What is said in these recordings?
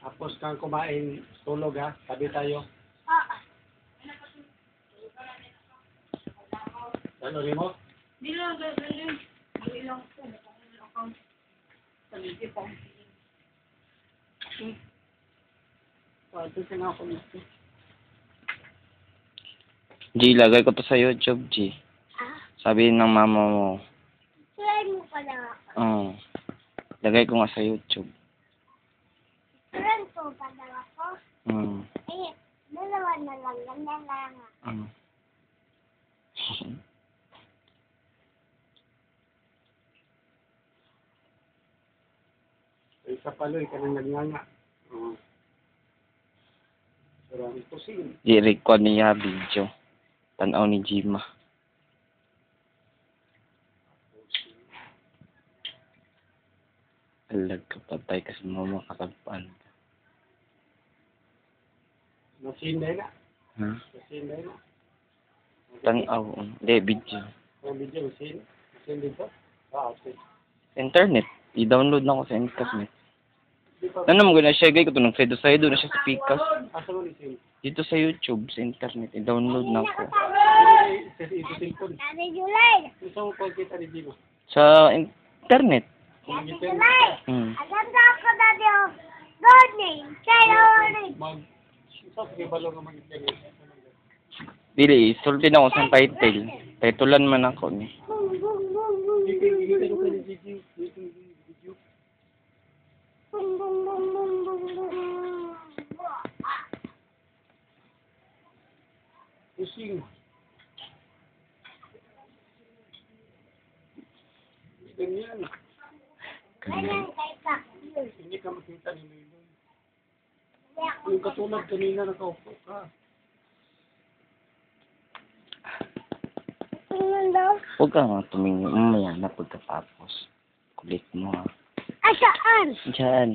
Tapos kang kumain, tulog ha. Tabi tayo. Ano rin mo? Hindi lang, galing. Hindi lang po. Account. Saliti po. Ito sa nga ako nito. G, lagay ko to sa YouTube, G. Sabi ng mama mo. Try mo pala ako. Oo. Lagay ko nga sa YouTube. Try ko pala ako. Eh, dalawa na lang. Ganyan lang. Isa paloy ka nang nagnganga. Pero ang imposible. I-record niya video. Tanaw ni Jima. Alag ka patay kasi mama katagpaan ka. Masinday na. Ha? Masinday na. Tanaw. Hindi, video. Ang video, masin dito? Okay. Internet. I-download na ko sa internet. Ano mo gana siya? Gaya ko ito ng Fredo Saido na siya sa Picas. Asa mo ni Sin? Dito sa YouTube, sa internet. I-download na ko. Ito cellphone. Sabi July. Gusto mo pag kita ni Gino? Sa internet. Sabi July. Hmm. Aganda ako dati o. Good name. Kaya Sa sige balo nga mag-internet. Dili, sulti na ako sa title. Titulan man ako ni. Bung bung bung bung bung bung. Pusing. Ganyan. Ganyan kay Pak. Hindi ka makita ni Lilo. Yung katulad kanina nakaupo ka. Tingnan daw. Huwag ka nga tumingin. Umaya na pagkatapos. Kulit mo ha. Asaan? Diyan.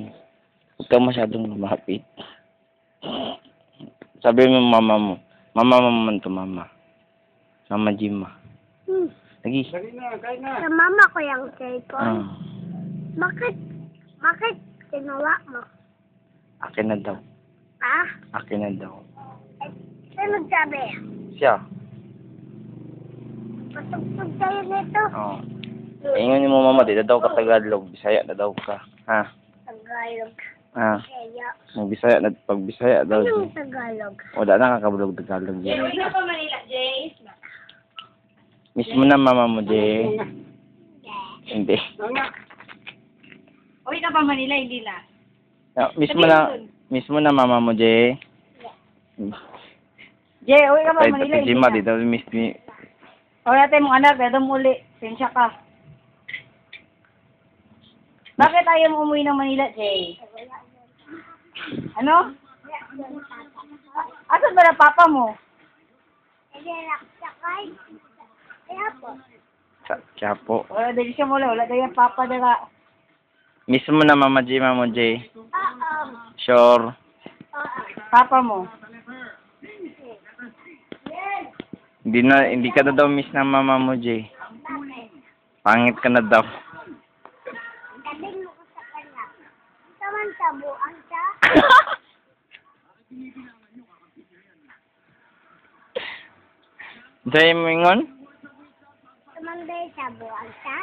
Huwag ka masyadong lumapit. Sabi mo mama mo. Mama man to mama. Mama Jima. Lagi. Dali na, kaya na. Sa mama ko yung cellphone. Ah. Bakit ginawa mo? Akin na daw. Ah? Akin na daw. Sino nagsabi? Siya. Patugtog tayo nito. Oo. Ingon mo mama, di na daw ka Tagalog. Bisaya na daw ka. Ha? Tagalog. Ha? Kaya. Magbisaya na, pag Bisaya daw. Anong Tagalog? Wala na kakabulog Tagalog. Jay, uwi ka pa Manila, Jay. Mismo na mama mo, Jay. Hindi. Nga. Uwi ka pa Manila, hindi na. No, mismo na mama mo, Jay. Jay, uwi ka pa Kahit Manila, pati hindi Jima, na. di daw miss me. O natin mong anak, kaya muli. Pensya ka. Bakit ayaw mo umuwi ng Manila, Jay? Ano? Asan ba na papa mo? Kaya po. Kaya po. Wala din siya mula. Wala din yung papa nila. Mismo na mama Jima mo, Jay. Oo. Sure. Papa mo. Hindi ka na daw miss ng mama mo, Jay. Pangit ka na daw. Galing mo ko sa kanya. Saman tabuan siya. Jay mo ingon? Samanday tabuan siya.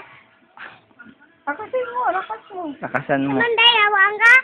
Pakasin mo, rakas mo. Nakasan mo. Samanday hawang ka.